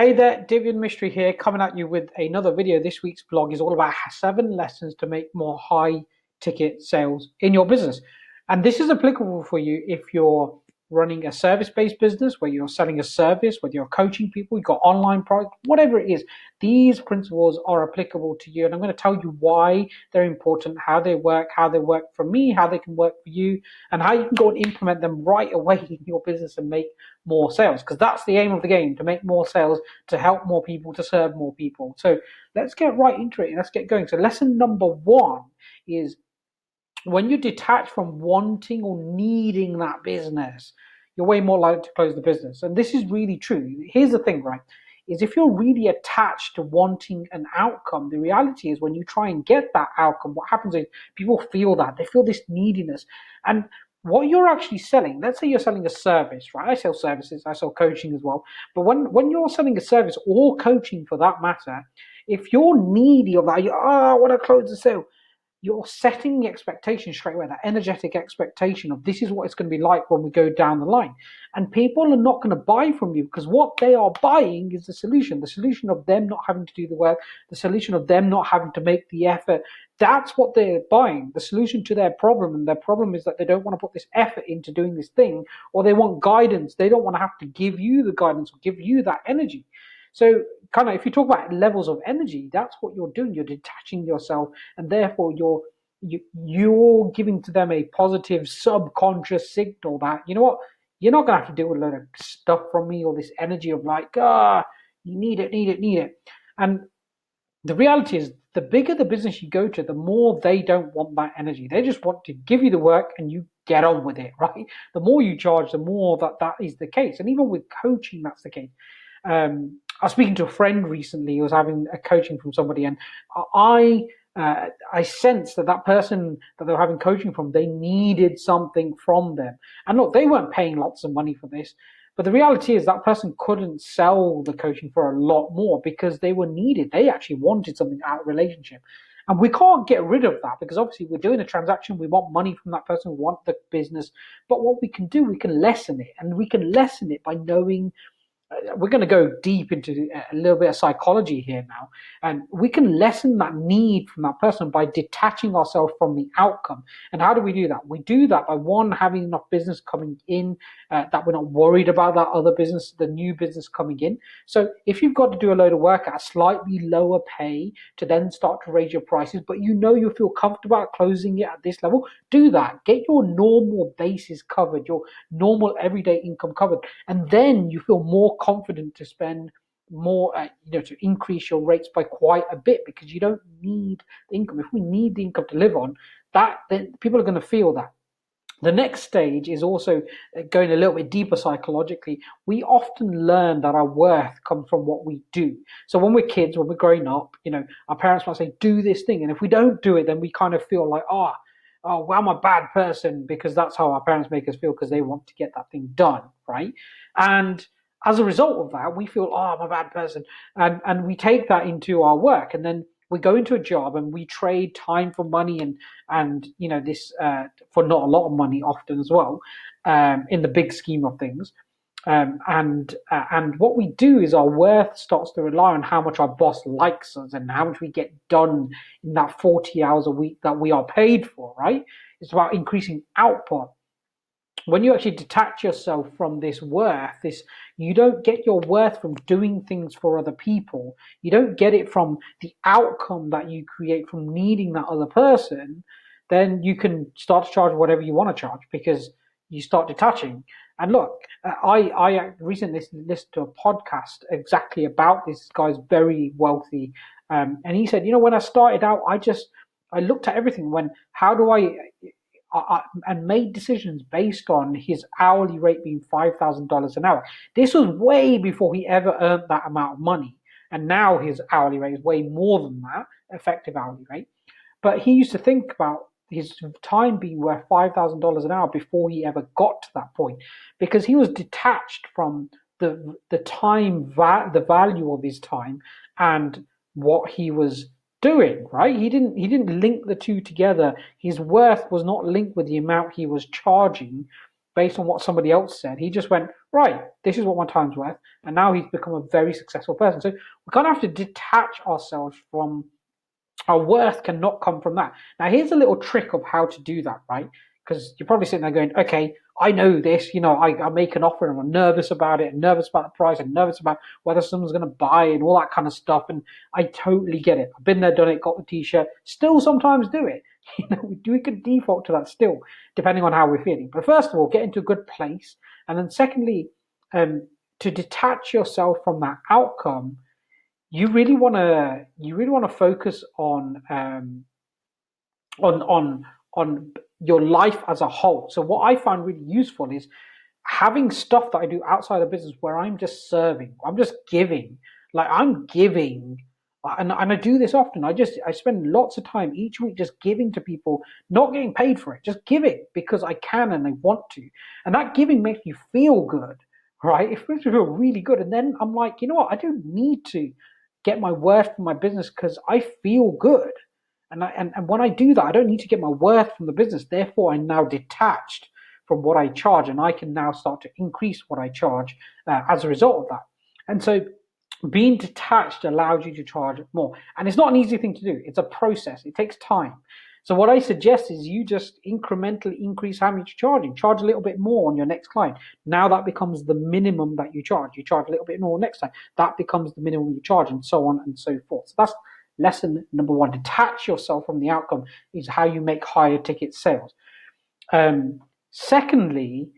Hey there, Divyun Mystery here, coming at you with another video. This week's blog is all about 7 lessons to make more high ticket sales in your business. And this is applicable for you if you're running a service-based business where you're selling a service, whether you're coaching people, you've got online products, whatever it is. These principles are applicable to you. And I'm going to tell you why they're important, how they work for me, how they can work for you, and how you can go and implement them right away in your business and make more sales. Because that's the aim of the game, to make more sales, to help more people, to serve more people. So let's get right into it and let's get going. So lesson number one is when you detach from wanting or needing that business, you're way more likely to close the business. And this is really true. Here's the thing, right? Is if you're really attached to wanting an outcome, the reality is when you try and get that outcome, what happens is people feel that. They feel this neediness. And what you're actually selling, let's say you're selling a service, right? I sell services, I sell coaching as well. But when you're selling a service or coaching for that matter, if you're needy of that, I want to close the sale, you're setting the expectation straight away, that energetic expectation of this is what it's going to be like when we go down the line. And people are not going to buy from you because what they are buying is the solution of them not having to do the work, the solution of them not having to make the effort. That's what they're buying, the solution to their problem. And their problem is that they don't want to put this effort into doing this thing, or they want guidance. They don't want to have to give you the guidance or give you that energy. So kind of, if you talk about levels of energy, that's what you're doing. You're detaching yourself, and therefore you're giving to them a positive subconscious signal that, you know what, you're not gonna have to deal with a load of stuff from me, or this energy of like, you need it. And the reality is, the bigger the business you go to, the more they don't want that energy. They just want to give you the work and you get on with it, right? The more you charge, the more that is the case. And even with coaching, that's the case. I was speaking to a friend recently who was having a coaching from somebody, and I I sensed that that person that they were having coaching from, they needed something from them. And look, they weren't paying lots of money for this, but the reality is that person couldn't sell the coaching for a lot more because they were needed. They actually wanted something out of the relationship. And we can't get rid of that because obviously we're doing a transaction. We want money from that person. We want the business. But what we can do, we can lessen it. And we can lessen it by knowing, we're going to go deep into a little bit of psychology here now, and we can lessen that need from that person by detaching ourselves from the outcome. And how do we do that? We do that by, one, having enough business coming in, that we're not worried about that other business, the new business coming in. So if you've got to do a load of work at a slightly lower pay to then start to raise your prices, but you feel comfortable at closing it at this level, do that. Get your normal basis covered, your normal everyday income covered, and then you feel more confident to spend more, to increase your rates by quite a bit, because you don't need the income. If we need the income to live on, that then people are going to feel that. The next stage is also going a little bit deeper psychologically. We often learn that our worth comes from what we do. So when we're kids, when we're growing up, our parents might say, do this thing. And if we don't do it, then we kind of feel like, well, I'm a bad person, because that's how our parents make us feel, because they want to get that thing done, right? And as a result of that, we feel, I'm a bad person. And we take that into our work. And then we go into a job and we trade time for money, and this, for not a lot of money often as well, in the big scheme of things. And what we do is our worth starts to rely on how much our boss likes us and how much we get done in that 40 hours a week that we are paid for, right? It's about increasing output. When you actually detach yourself from this worth, this, you don't get your worth from doing things for other people. You don't get it from the outcome that you create from needing that other person. Then you can start to charge whatever you want to charge, because you start detaching. And look, I recently listened to a podcast exactly about this. Guy's very wealthy, and he said, when I started out, I looked at everything. When how do and made decisions based on his hourly rate being $5,000 an hour. This was way before he ever earned that amount of money. And now his hourly rate is way more than that, effective hourly rate. But he used to think about his time being worth $5,000 an hour before he ever got to that point, because he was detached from the time, the value of his time, and what he was doing, right? He didn't link the two together. His worth was not linked with the amount he was charging. based on what somebody else said. He just went, right, this is what my time's worth. And now he's become a very successful person. So we kind of have to detach ourselves from our worth cannot come from that. Now, here's a little trick of how to do that, right? Because you're probably sitting there going, okay, I know this, I make an offer and I'm nervous about it, and nervous about the price, and nervous about whether someone's going to buy and all that kind of stuff. And I totally get it. I've been there, done it, got the t-shirt, still sometimes do it. We could default to that still, depending on how we're feeling. But first of all, get into a good place. And then secondly, to detach yourself from that outcome, you really want to focus on your life as a whole. So what I find really useful is having stuff that I do outside of business where I'm just serving, I'm just giving, like I'm giving, and I do this often. I spend lots of time each week just giving to people, not getting paid for it, just giving because I can and I want to, and that giving makes you feel good, right? It makes me feel really good, and then I'm like, you know what? I don't need to get my worth from my business because I feel good. And when I do that, I don't need to get my worth from the business. Therefore, I'm now detached from what I charge, and I can now start to increase what I charge as a result of that. And so, being detached allows you to charge more. And it's not an easy thing to do. It's a process. It takes time. So what I suggest is you just incrementally increase how much you're charging. Charge a little bit more on your next client. Now that becomes the minimum that you charge. You charge a little bit more next time. That becomes the minimum you charge, and so on and so forth. So that's lesson number one. Detach yourself from the outcome is how you make higher ticket sales. Secondly,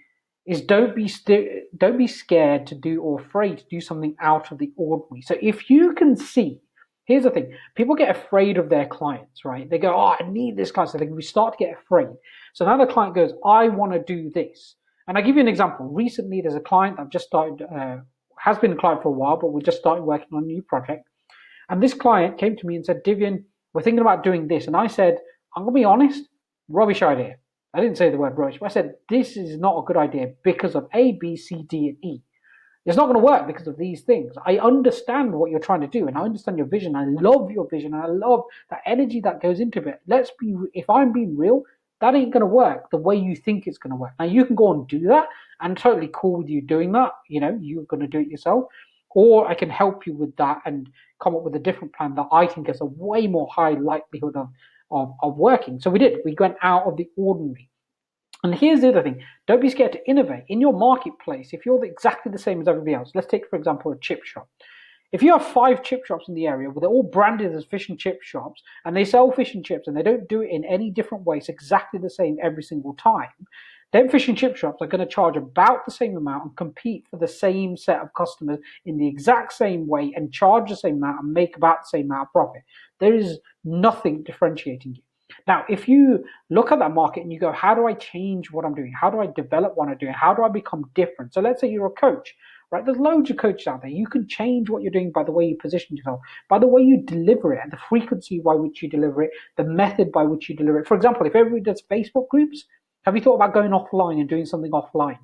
is don't be scared to do or afraid to do something out of the ordinary. So if you can see, here's the thing: people get afraid of their clients, right? They go, "Oh, I need this client," so we start to get afraid. So now the client goes, "I want to do this," and I give you an example. Recently, there's a client that I've just started, has been a client for a while, but we just started working on a new project. And this client came to me and said, Divian, we're thinking about doing this. And I said, I'm going to be honest, rubbish idea. I didn't say the word rubbish, but I said, this is not a good idea because of A, B, C, D, and E. It's not going to work because of these things. I understand what you're trying to do, and I understand your vision. I love your vision, and I love that energy that goes into it. If I'm being real, that ain't going to work the way you think it's going to work. Now, you can go and do that, and totally cool with you doing that. You're going to do it yourself. Or I can help you with that and come up with a different plan that I think has a way more high likelihood of working. So we did. We went out of the ordinary. And here's the other thing. Don't be scared to innovate. In your marketplace, if you're exactly the same as everybody else, let's take, for example, a chip shop. If you have 5 chip shops in the area where they're all branded as fish and chip shops and they sell fish and chips and they don't do it in any different way, it's exactly the same every single time, then fish and chip shops are going to charge about the same amount and compete for the same set of customers in the exact same way and charge the same amount and make about the same amount of profit. There is nothing differentiating you. Now, if you look at that market and you go, how do I change what I'm doing? How do I develop what I'm doing? How do I become different? So let's say you're a coach, right? There's loads of coaches out there. You can change what you're doing by the way you position yourself, by the way you deliver it, and the frequency by which you deliver it, the method by which you deliver it. For example, if everybody does Facebook groups, have you thought about going offline and doing something offline?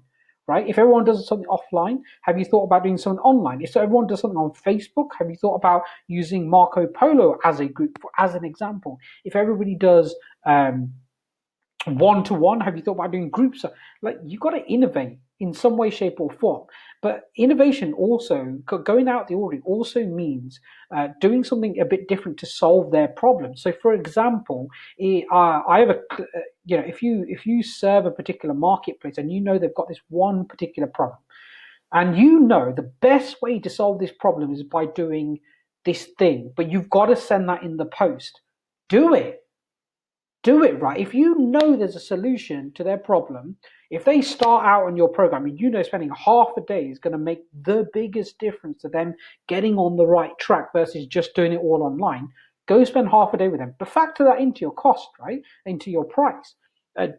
Right? If everyone does something offline, have you thought about doing something online? If everyone does something on Facebook, have you thought about using Marco Polo as a group, as an example? If everybody does one-to-one, have you thought about doing groups? Like, you got to innovate in some way, shape, or form. But innovation also, going out the ordinary, also means doing something a bit different to solve their problem. So, for example, I have if you serve a particular marketplace and you know they've got this one particular problem, and you know the best way to solve this problem is by doing this thing, but you've got to send that in the post. Do it. Do it right. If you know there's a solution to their problem, if they start out on your program and you know spending half a day is going to make the biggest difference to them getting on the right track versus just doing it all online, go spend half a day with them. But factor that into your cost, right? Into your price.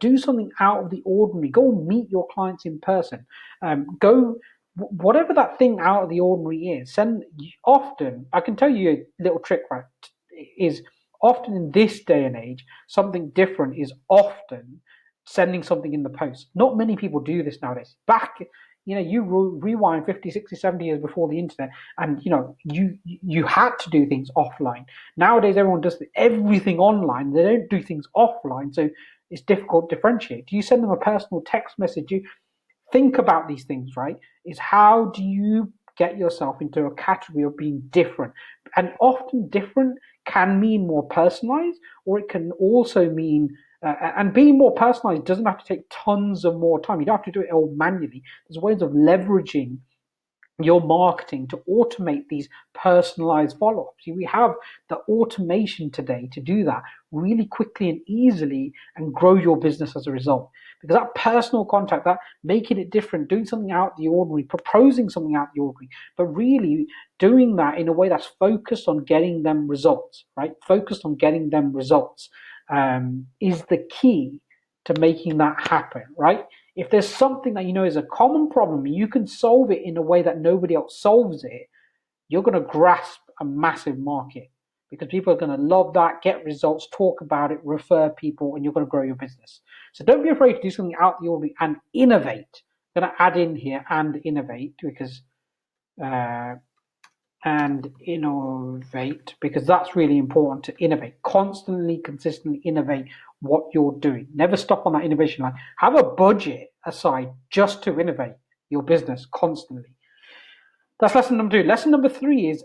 Do something out of the ordinary. Go meet your clients in person. Whatever that thing out of the ordinary is. Often, I can tell you a little trick, right? Is often in this day and age, something different is often sending something in the post. Not many people do this nowadays. Back, you rewind 50, 60, 70 years before the internet, and you had to do things offline. Nowadays, everyone does everything online. They don't do things offline. So It's difficult to differentiate. Do you send them a personal text message? Do you think about these things, right? Is how do you get yourself into a category of being different? And often different can mean more personalized, or it can also mean, and being more personalized doesn't have to take tons of more time. You don't have to do it all manually. There's ways of leveraging your marketing to automate these personalized follow-ups. We have the automation today to do that really quickly and easily and grow your business as a result. Because that personal contact, that making it different, doing something out of the ordinary, proposing something out of the ordinary, but really doing that in a way that's focused on getting them results, right? Focused on getting them results is the key to making that happen, right? If there's something that you know is a common problem, you can solve it in a way that nobody else solves it, you're going to grasp a massive market because people are going to love that, get results, talk about it, refer people, and you're going to grow your business. So don't be afraid to do something out of the ordinary and innovate. I'm going to add in here and innovate because that's really important to innovate. Constantly, consistently innovate what you're doing. Never stop on that innovation line. Have a budget aside just to innovate your business constantly. That's lesson number 2. Lesson number 3 is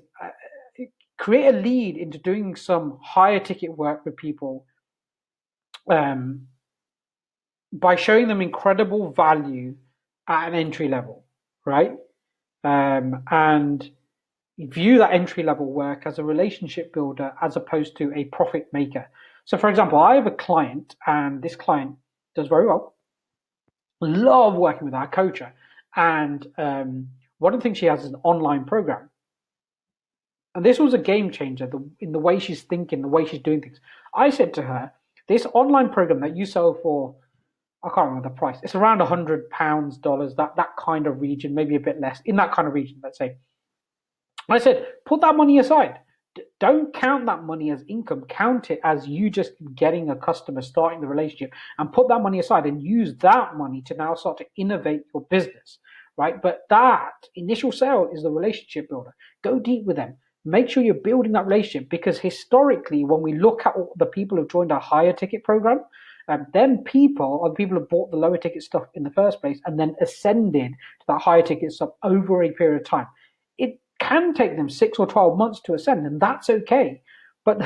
create a lead into doing some higher ticket work with people by showing them incredible value at an entry level, right? And view that entry level work as a relationship builder as opposed to a profit maker. So, for example, I have a client, and this client does very well. Love working with her, I coach her, and one of the things she has is an online program. And this was a game changer in the way she's thinking, the way she's doing things. I said to her, this online program that you sell for, I can't remember the price. It's around £100, dollars, that kind of region, maybe a bit less, in that kind of region, let's say. I said, put that money aside. Don't count that money as income. Count it as you just getting a customer, starting the relationship, and put that money aside and use that money to now start to innovate your business, right? But that initial sale is the relationship builder. Go deep with them. Make sure you're building that relationship because historically, when we look at all the people who've joined our higher ticket program, then people are the people who bought the lower ticket stuff in the first place and then ascended to that higher ticket stuff over a period of time. It can take them 6 or 12 months to ascend, and that's okay. But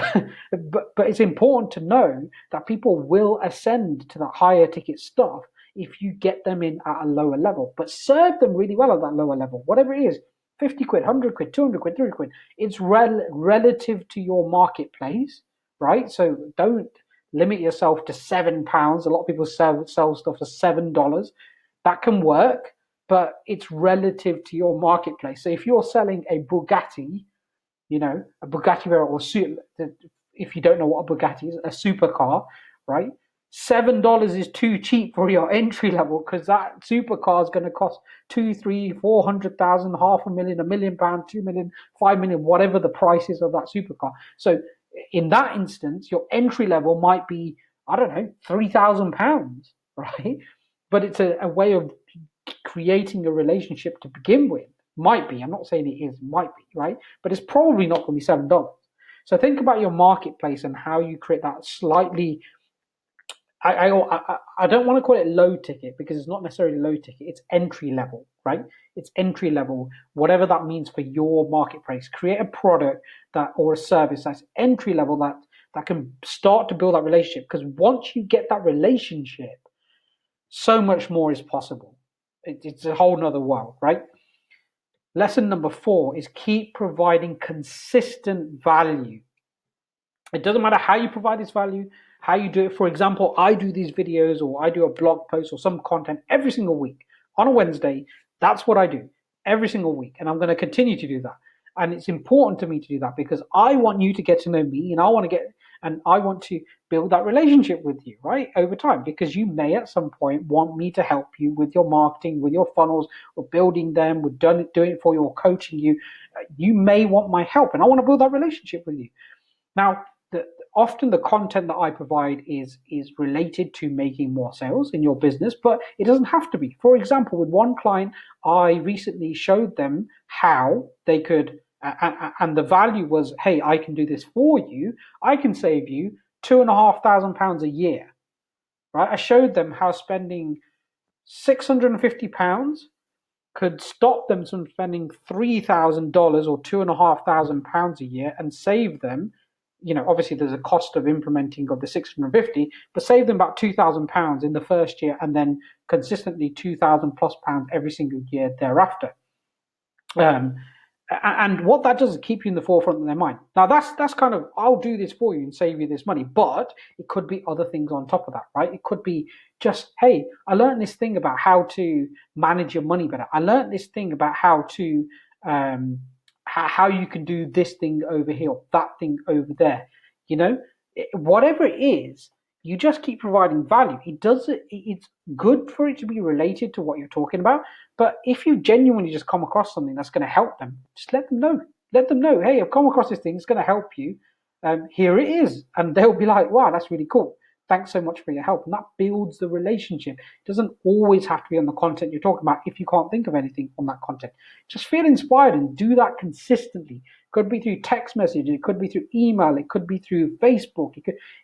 but it's important to know that people will ascend to that higher ticket stuff if you get them in at a lower level. But serve them really well at that lower level, whatever it is, 50 quid, 100 quid, 200 quid, 300 quid. It's relative to your marketplace, right? So don't limit yourself to £7. A lot of people sell stuff for $7. That can work, but it's relative to your marketplace. So if you're selling a Bugatti, a Bugatti or if you don't know what a Bugatti is, a supercar, right? $7 is too cheap for your entry level because that supercar is going to cost 2, 3, 400,000, £500,000, £1 million, £2 million, £5 million, whatever the price is of that supercar. So in that instance, your entry level might be, I don't know, £3,000, right? But it's a way of creating a relationship to begin with. Might be. I'm not saying it is. Might be, right? But it's probably not going to be $7. So think about your marketplace and how you create that slightly. I don't want to call it low ticket because it's not necessarily low ticket. It's entry level, right? It's entry level, whatever that means for your marketplace. Create a product or a service that's entry level that can start to build that relationship. Because once you get that relationship, so much more is possible. It's a whole nother world, right? Lesson number 4 is keep providing consistent value. It doesn't matter how you provide this value, how you do it. For example, I do these videos or I do a blog post or some content every single week on a Wednesday. That's what I do every single week. And I'm going to continue to do that. And it's important to me to do that because I want you to get to know me and I want to build that relationship with you, right, over time, because you may at some point want me to help you with your marketing, with your funnels, or building them, or doing it for you, or coaching you. You may want my help, and I want to build that relationship with you. Now, often the content that I provide is related to making more sales in your business, but it doesn't have to be. For example, with one client, I recently showed them how they could, and the value was, hey, I can do this for you. I can save you £2,500 a year. right? I showed them how spending £650 could stop them from spending $3,000 or £2,500 a year and save them. Obviously there's a cost of implementing of the 650, but save them about £2,000 in the first year, and then consistently £2,000+ every single year thereafter. Um, and what that does is keep you in the forefront of their mind. Now that's kind of, I'll do this for you and save you this money, but it could be other things on top of that, right? It could be just, hey, I learned this thing about how to manage your money better. I learned this thing about how to how you can do this thing over here, that thing over there. Whatever it is, you just keep providing value. It's good for it to be related to what you're talking about, but if you genuinely just come across something that's going to help them, just let them know. Let them know, hey, I've come across this thing, it's going to help you. Here it is. And they'll be like, wow, that's really cool. Thanks so much for your help. And that builds the relationship. It doesn't always have to be on the content you're talking about if you can't think of anything on that content. Just feel inspired and do that consistently. It could be through text message, it could be through email, it could be through Facebook.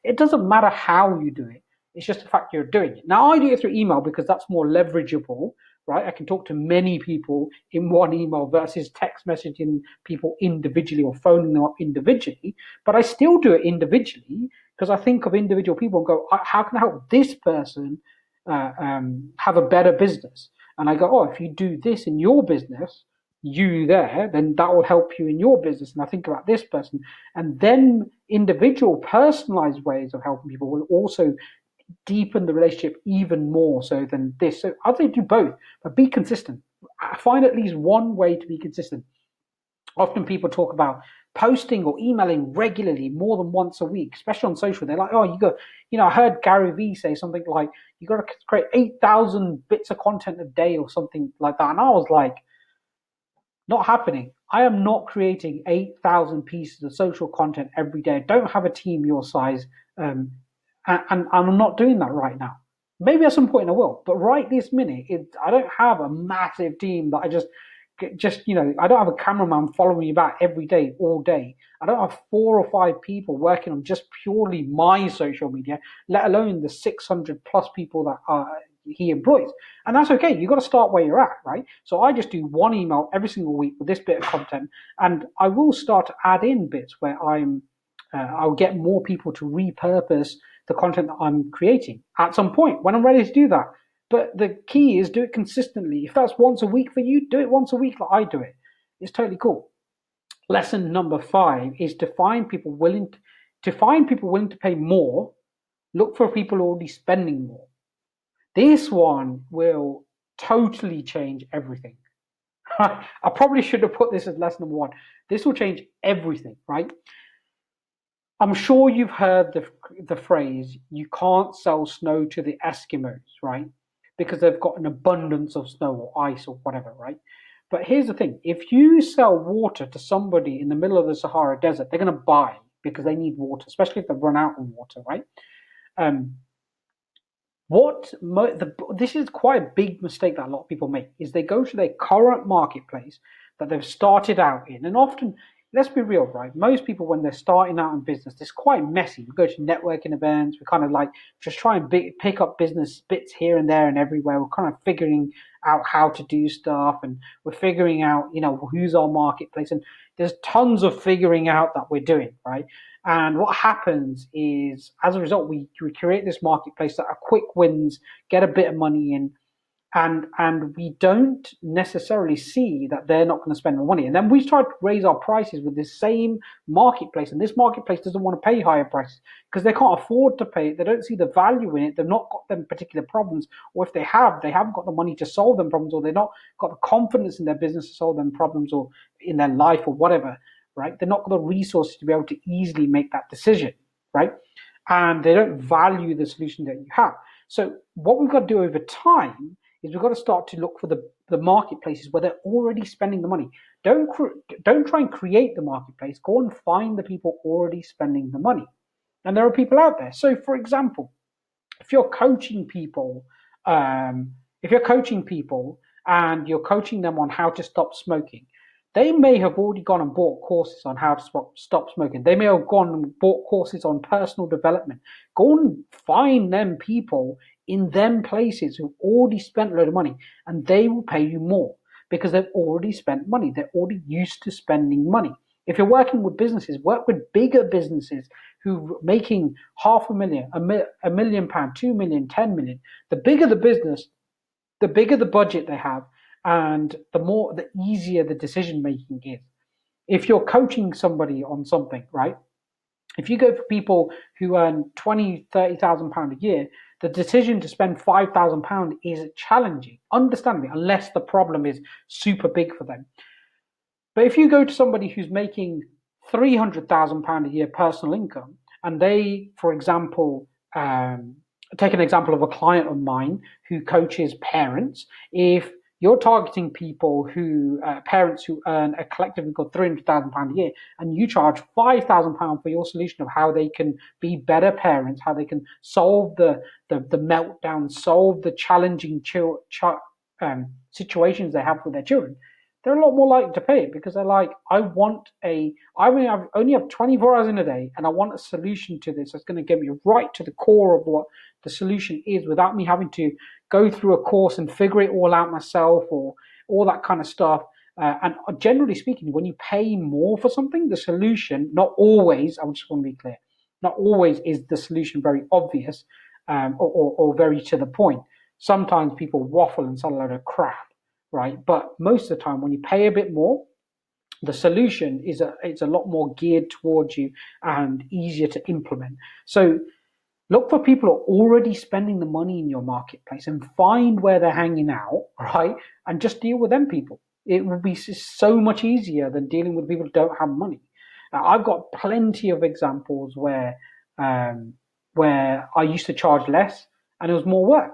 It doesn't matter how you do it. It's just the fact you're doing it. Now, I do it through email because that's more leverageable, right? I can talk to many people in one email versus text messaging people individually or phoning them up individually. But I still do it individually because I think of individual people and go, how can I help this person have a better business? And I go, oh, if you do this in your business, you there, then that will help you in your business. And I think about this person. And then individual personalized ways of helping people will also deepen the relationship even more so than this. So I'd say do both, but be consistent. I find at least one way to be consistent. Often people talk about posting or emailing regularly more than once a week, especially on social. They're like, oh, I heard Gary Vee say something like, you got to create 8,000 bits of content a day or something like that. And I was like, not happening. I am not creating 8,000 pieces of social content every day. I don't have a team your size. And I'm not doing that right now. Maybe at some point I will, but right this minute, I don't have a massive team that I I don't have a cameraman following me about every day, all day. I don't have 4 or 5 people working on just purely my social media, let alone the 600+ people that he employs. And that's okay. You've got to start where you're at, right? So I just do one email every single week with this bit of content, and I will start to add in bits where I'll get more people to repurpose the content that I'm creating at some point when I'm ready to do that. But the key is do it consistently. If that's once a week for you, do it once a week like I do it. It's totally cool. Lesson number 5 is to find people willing to pay more. Look for people already spending more. This one will totally change everything. I probably should have put this as lesson number 1. This will change everything, right? I'm sure you've heard the phrase, you can't sell snow to the Eskimos, right? Because they've got an abundance of snow or ice or whatever, right? But here's the thing, if you sell water to somebody in the middle of the Sahara Desert, they're going to buy because they need water, especially if they've run out of water, right? Um, this is quite a big mistake that a lot of people make, is they go to their current marketplace that they've started out in, and often, let's be real, right? Most people, when they're starting out in business, it's quite messy. We go to networking events, we kind of like just try and pick up business bits here and there and everywhere. We're kind of figuring out how to do stuff, and we're figuring out, who's our marketplace, and there's tons of figuring out that we're doing, right? And what happens is, as a result, we create this marketplace that are quick wins, get a bit of money in, and we don't necessarily see that they're not going to spend more money. And then we try to raise our prices with this same marketplace, and this marketplace doesn't want to pay higher prices because they can't afford to pay it. They don't see the value in it. They've not got them particular problems, or if they haven't got the money to solve them problems, or they've not got the confidence in their business to solve them problems, or in their life or whatever, right? They're not got the resources to be able to easily make that decision, right? And they don't value the solution that you have. So what we've got to do over time is we've got to start to look for the marketplaces where they're already spending the money. Don't try and create the marketplace. Go and find the people already spending the money. And there are people out there. So, for example, if you're coaching people, and you're coaching them on how to stop smoking, They may have already gone and bought courses on how to stop smoking. They may have gone and bought courses on personal development. Go and find them people in them places who've already spent a load of money, and they will pay you more because they've already spent money. They're already used to spending money. If you're working with businesses, work with bigger businesses who are making £500,000, £1 million, 2 million, 10 million. The bigger the business, the bigger the budget they have, and the easier the decision making is. If you're coaching somebody on something, right? If you go for people who earn £20,000, £30,000 a year, the decision to spend £5,000 is challenging, understandably, unless the problem is super big for them. But if you go to somebody who's making £300,000 a year personal income, and they, for example, take an example of a client of mine who coaches parents. If you're targeting people who, parents who earn a collectively got £300,000 a year, and you charge £5,000 for your solution of how they can be better parents, how they can solve the meltdown, solve the challenging situations they have with their children, they're a lot more likely to pay it because they're like, I only have 24 hours in a day, and I want a solution to this that's going to get me right to the core of what the solution is without me having to go through a course and figure it all out myself or all that kind of stuff. And generally speaking, when you pay more for something, the solution, not always, I just want to be clear, not always is the solution very obvious, or very to the point. Sometimes people waffle and sell a load of crap, right? But most of the time, when you pay a bit more, the solution it's a lot more geared towards you and easier to implement. So look for people who are already spending the money in your marketplace and find where they're hanging out, right? And just deal with them people. It will be so much easier than dealing with people who don't have money. I've got plenty of examples where I used to charge less and it was more work,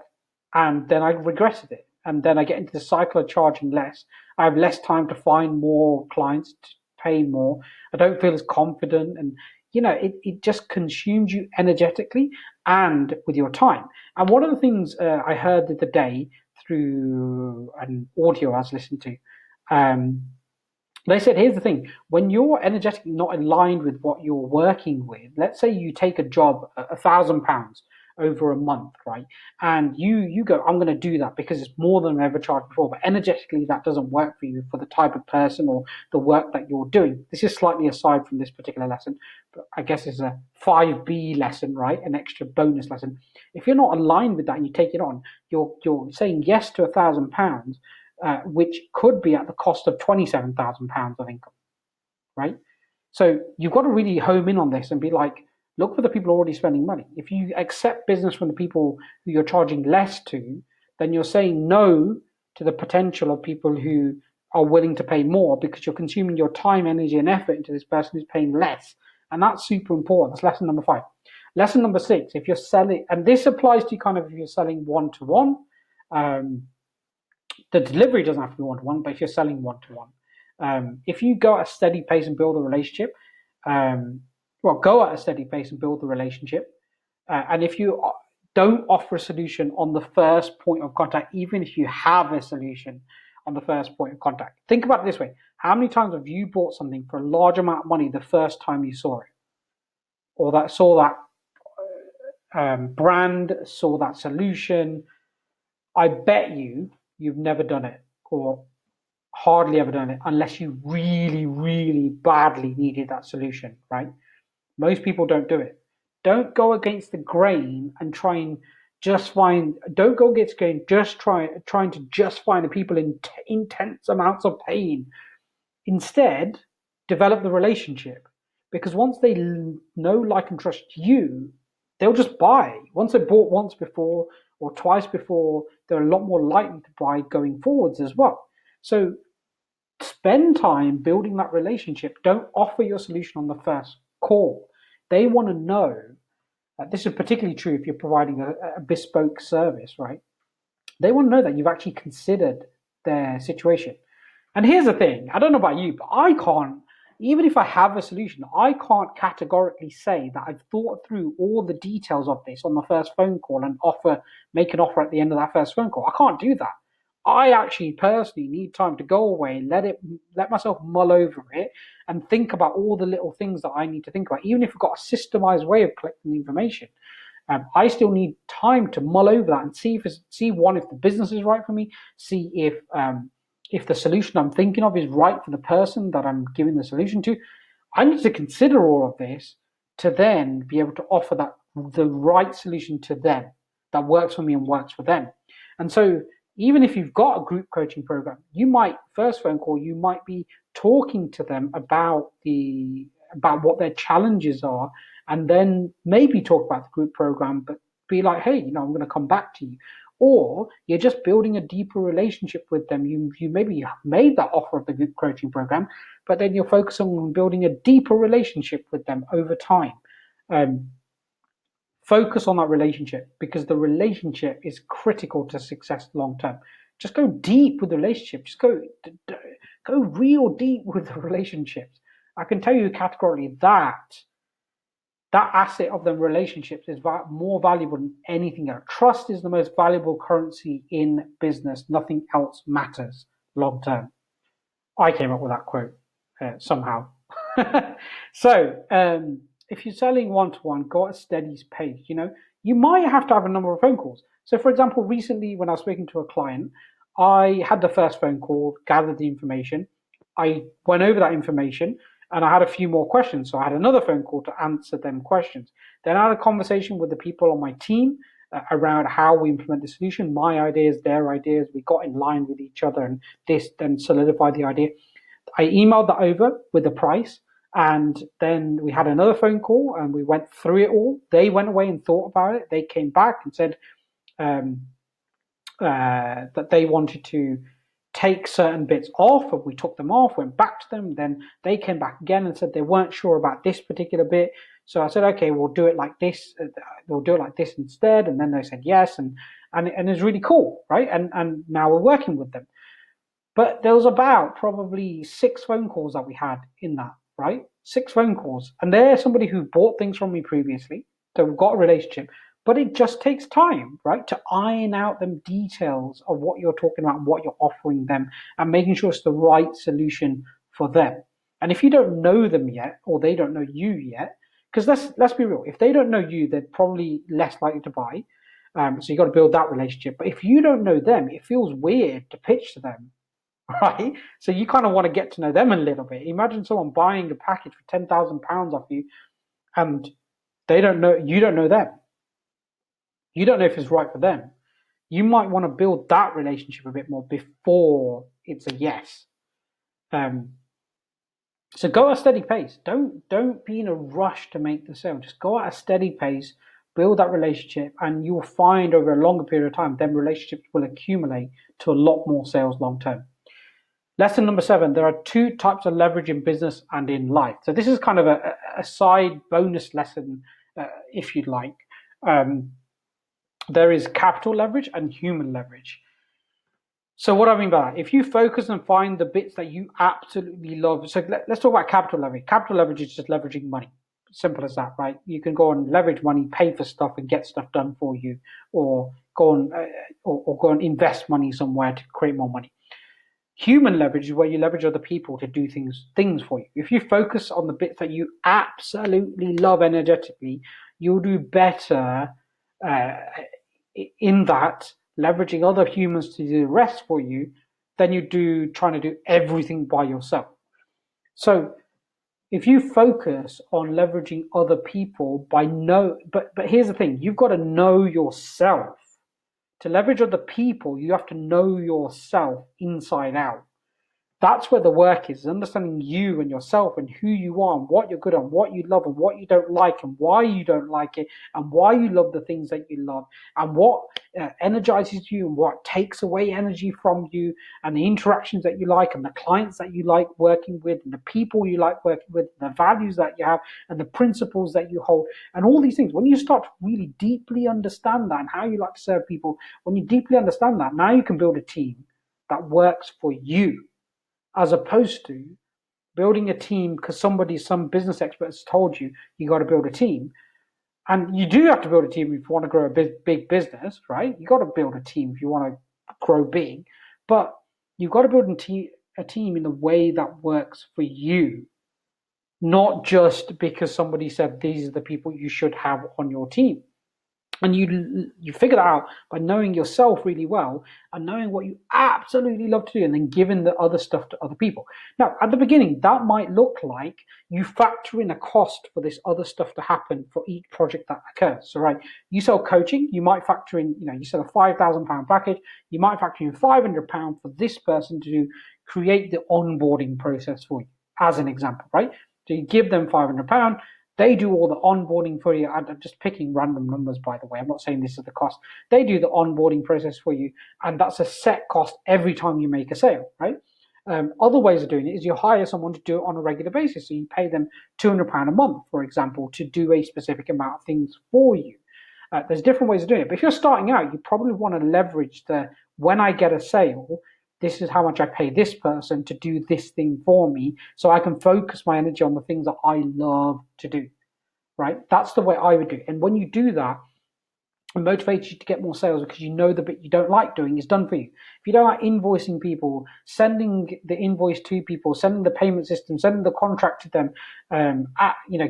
and then I regretted it, and then I get into the cycle of charging less. I have less time to find more clients to pay more. I don't feel as confident, and it just consumes you energetically and with your time. And one of the things I heard the other day through an audio I was listening to, they said, here's the thing: when you're energetically not aligned with what you're working with, let's say you take a job, £1,000 over a month, right? And you go, I'm going to do that because it's more than I ever charged before. But energetically, that doesn't work for you for the type of person or the work that you're doing. This is slightly aside from this particular lesson, but I guess it's a 5B lesson, right? An extra bonus lesson. If you're not aligned with that and you take it on, you're saying yes to £1,000, which could be at the cost of £27,000 of income, right? So you've got to really home in on this and be like, look for the people already spending money. If you accept business from the people who you're charging less to, then you're saying no to the potential of people who are willing to pay more because you're consuming your time, energy, and effort into this person who's paying less. And that's super important. That's lesson number 5. Lesson number 6, if you're selling, and this applies to you kind of if you're selling one-to-one, the delivery doesn't have to be one-to-one, but if you're selling one-to-one, if you go at a steady pace and build a relationship, go at a steady pace and build the relationship. And if you don't offer a solution on the first point of contact, even if you have a solution on the first point of contact, think about it this way: how many times have you bought something for a large amount of money the first time you saw it, or that saw that brand, saw that solution? I bet you've never done it, or hardly ever done it, unless you really, really badly needed that solution, right? Most people don't do it. Don't go against the grain and try and just find. Don't go against the grain. Just trying to just find the people in intense amounts of pain. Instead, develop the relationship, because once they know, like, and trust you, they'll just buy. Once they bought once before or twice before, they're a lot more likely to buy going forwards as well. So spend time building that relationship. Don't offer your solution on the first call. They want to know. This is particularly true if you're providing a bespoke service, right? They want to know that you've actually considered their situation. And here's the thing: I don't know about you, but I can't, even if I have a solution, I can't categorically say that I've thought through all the details of this on the first phone call and make an offer at the end of that first phone call. I can't do that. I actually personally need time to go away, let myself mull over it, and think about all the little things that I need to think about. Even if I've got a systemized way of collecting the information, I still need time to mull over that and see one, if the business is right for me, see if the solution I'm thinking of is right for the person that I'm giving the solution to. I need to consider all of this to then be able to offer the right solution to them that works for me and works for them. And so even if you've got a group coaching program, you might, first phone call, you might be talking to them about what their challenges are, and then maybe talk about the group program, but be like, hey, I'm going to come back to you. Or you're just building a deeper relationship with them. You maybe made that offer of the group coaching program, but then you're focusing on building a deeper relationship with them over time. Um, Focus on that relationship, because the relationship is critical to success long term. Just go deep with the relationship. Just go real deep with the relationships. I can tell you categorically that asset of the relationships is more valuable than anything else. Trust is the most valuable currency in business. Nothing else matters long term. I came up with that quote somehow. So, if you're selling one to one, go at a steady pace. You might have to have a number of phone calls. So, for example, recently when I was speaking to a client, I had the first phone call, gathered the information, I went over that information, and I had a few more questions. So, I had another phone call to answer them questions. Then I had a conversation with the people on my team around how we implement the solution, my ideas, their ideas. We got in line with each other, and this then solidified the idea. I emailed that over with the price, and then we had another phone call and we went through it all. They went away and thought about it. They came back and said um, that they wanted to take certain bits off, and we took them off, went back to them. Then they came back again and said they weren't sure about this particular bit. So I said, okay, we'll do it like this. We'll do it like this instead. And then they said yes, and it's really cool, right? And now we're working with them. But there was about probably 6 phone calls that we had in that, right? 6 phone calls. And they're somebody who bought things from me previously. So we've got a relationship. But it just takes time, right? To iron out them details of what you're talking about and what you're offering them, and making sure it's the right solution for them. And if you don't know them yet, or they don't know you yet, because let's be real, if they don't know you, they're probably less likely to buy. So you got to build that relationship. But if you don't know them, it feels weird to pitch to them, right? So you kind of want to get to know them a little bit. Imagine someone buying a package for £10,000 off you, and you don't know them. You don't know if it's right for them. You might want to build that relationship a bit more before it's a yes. So go at a steady pace. Don't be in a rush to make the sale. Just go at a steady pace, build that relationship, and you'll find over a longer period of time, then relationships will accumulate to a lot more sales long term. Lesson number 7, there are 2 types of leverage in business and in life. So this is kind of a side bonus lesson, if you'd like. There is capital leverage and human leverage. So what do I mean by that? If you focus and find the bits that you absolutely love. So let's talk about capital leverage. Capital leverage is just leveraging money. Simple as that, right? You can go and leverage money, pay for stuff, and get stuff done for you, or go and invest money somewhere to create more money. Human leverage is where you leverage other people to do things for you. If you focus on the bits that you absolutely love energetically, you'll do better in that, leveraging other humans to do the rest for you, than you do trying to do everything by yourself. So if you focus on leveraging other people but here's the thing, you've got to know yourself. To leverage other people, you have to know yourself inside out. That's where the work is understanding you and yourself and who you are and what you're good at, what you love and what you don't like, and why you don't like it, and why you love the things that you love, and what energizes you and what takes away energy from you, and the interactions that you like, and the clients that you like working with, and the people you like working with, the values that you have, and the principles that you hold, and all these things. When you start to really deeply understand that and how you like to serve people, when you deeply understand that, now you can build a team that works for you, as opposed to building a team because some business expert has told you got to build a team. And you do have to build a team if you want to grow a big business, right? You got to build a team if you want to grow big. But you've got to build a team in the way that works for you, not just because somebody said these are the people you should have on your team. And you figure that out by knowing yourself really well and knowing what you absolutely love to do, and then giving the other stuff to other people. Now, at the beginning, that might look like you factor in a cost for this other stuff to happen for each project that occurs. So, right, you sell coaching, you might factor in, you sell a £5,000 package, you might factor in £500 for this person to create the onboarding process for you, as an example, right? So you give them £500. They do all the onboarding for you. I'm just picking random numbers, by the way. I'm not saying this is the cost. They do the onboarding process for you, and that's a set cost every time you make a sale, right? Other ways of doing it is you hire someone to do it on a regular basis. So you pay them £200 a month, for example, to do a specific amount of things for you. There's different ways of doing it. But if you're starting out, you probably want to leverage when I get a sale, this is how much I pay this person to do this thing for me, so I can focus my energy on the things that I love to do, right? That's the way I would do it. And when you do that, it motivates you to get more sales, because you know the bit you don't like doing is done for you. If you don't like invoicing people, sending the invoice to people, sending the payment system, sending the contract to them,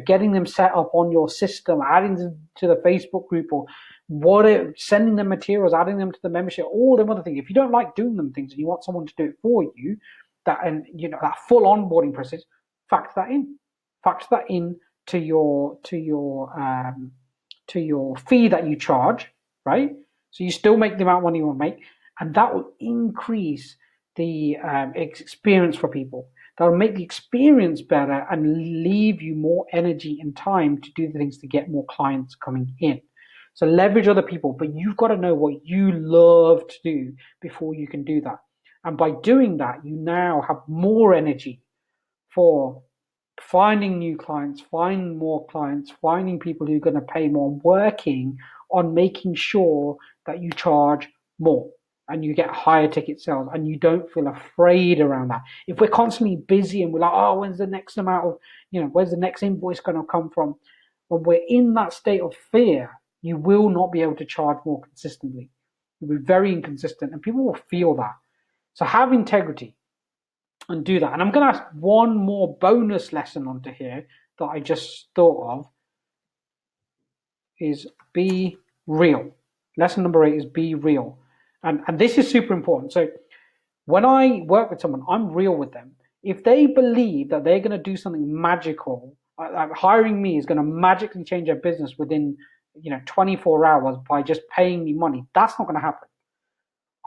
getting them set up on your system, adding them to the Facebook group, or sending them materials, adding them to the membership, all them other things. If you don't like doing them things and you want someone to do it for you, that full onboarding process, factor that in. Factor that in to your fee that you charge, right? So you still make the amount of money you want to make, and that will increase the experience for people. That will make the experience better and leave you more energy and time to do the things to get more clients coming in. So leverage other people, but you've got to know what you love to do before you can do that. And by doing that, you now have more energy for finding new clients, finding more clients, finding people who are going to pay more, working on making sure that you charge more and you get higher ticket sales and you don't feel afraid around that. If we're constantly busy and we're like, oh, when's the next amount of, where's the next invoice going to come from? When we're in that state of fear, you will not be able to charge more consistently. You'll be very inconsistent and people will feel that. So have integrity and do that. And I'm going to ask one more bonus lesson onto here that I just thought of is be real. Lesson number 8 is be real. And this is super important. So when I work with someone, I'm real with them. If they believe that they're going to do something magical, hiring me is going to magically change their business within 24 hours by just paying me money, that's not going to happen.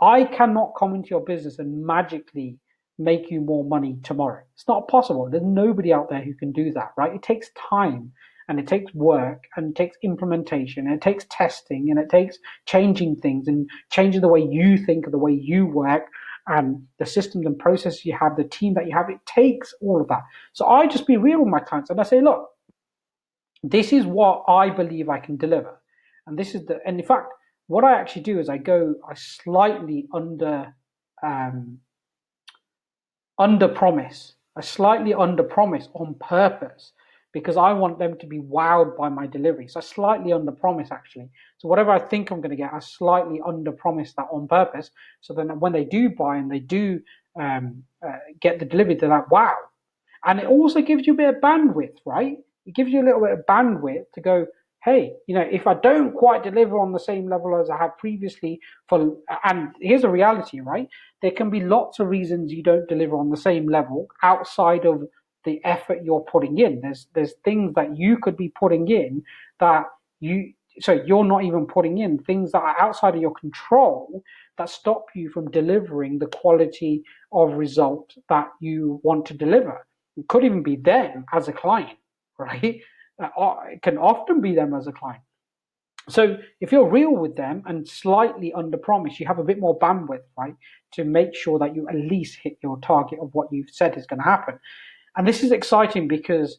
I cannot come into your business and magically make you more money tomorrow. It's not possible. There's nobody out there who can do that, right? It takes time and it takes work and it takes implementation and it takes testing and it takes changing things and changing the way you think and the way you work and the systems and processes you have, the team that you have. It takes all of that. So I just be real with my clients and I say, look, this is what I believe I can deliver. And in fact, what I actually do is I slightly under promise. I slightly under promise on purpose because I want them to be wowed by my delivery. So I slightly under promise actually. So whatever I think I'm going to get, I slightly under promise that on purpose. So then when they do buy and they do get the delivery, they're like, wow. And it also gives you a bit of bandwidth, right? It gives you a little bit of bandwidth to go, hey, if I don't quite deliver on the same level as I have previously, and here's a reality, right? There can be lots of reasons you don't deliver on the same level outside of the effort you're putting in. There's things that you could be putting in that you're not even putting in, things that are outside of your control that stop you from delivering the quality of result that you want to deliver. It could even be them as a client, right? It can often be them as a client. So if you're real with them and slightly under promise, you have a bit more bandwidth, right, to make sure that you at least hit your target of what you've said is going to happen. And this is exciting because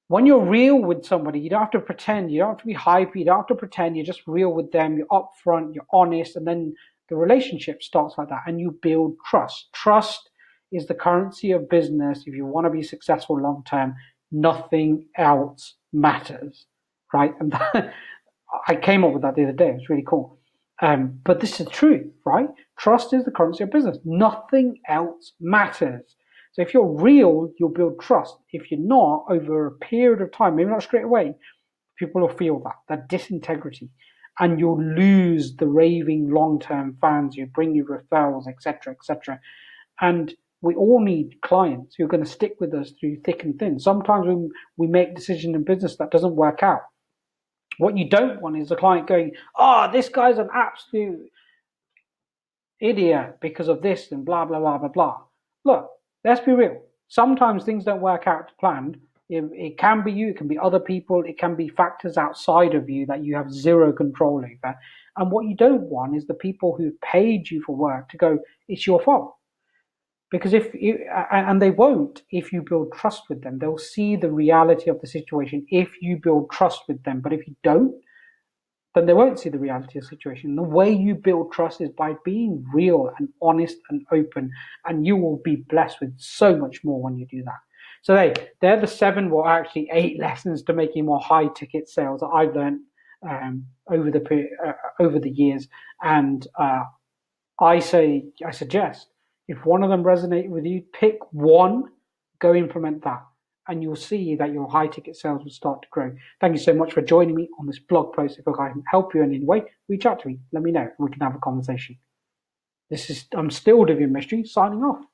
when you're real with somebody, you don't have to pretend, you don't have to be hype, you don't have to pretend, you're just real with them, you're upfront, you're honest, and then the relationship starts like that and you build trust. Trust is the currency of business. If you want to be successful long term, nothing else matters, right? And I came up with that the other day. It's really cool. But this is true, right? Trust is the currency of business. Nothing else matters. So if you're real, you'll build trust. If you're not, over a period of time, maybe not straight away, people will feel that disintegrity, and you'll lose the raving long-term fans who bring you referrals, etc., etc. And we all need clients who are going to stick with us through thick and thin. Sometimes when we make decisions in business that doesn't work out, what you don't want is a client going, "Oh, this guy's an absolute idiot because of this and blah blah blah blah blah." Look, let's be real. Sometimes things don't work out to plan. It can be you, it can be other people, it can be factors outside of you that you have zero control over. And what you don't want is the people who paid you for work to go, "It's your fault." Because if you, and they won't if you build trust with them. They'll see the reality of the situation if you build trust with them. But if you don't, then they won't see the reality of the situation. The way you build trust is by being real and honest and open, and you will be blessed with so much more when you do that. So they're the seven, well, actually 8 lessons to making more high ticket sales that I've learned over the years, and I suggest if one of them resonated with you, pick one, go implement that, and you'll see that your high ticket sales will start to grow. Thank you so much for joining me on this blog post. If I can help you in any way, reach out to me. Let me know. We can have a conversation. I'm still Divian Mystery, signing off.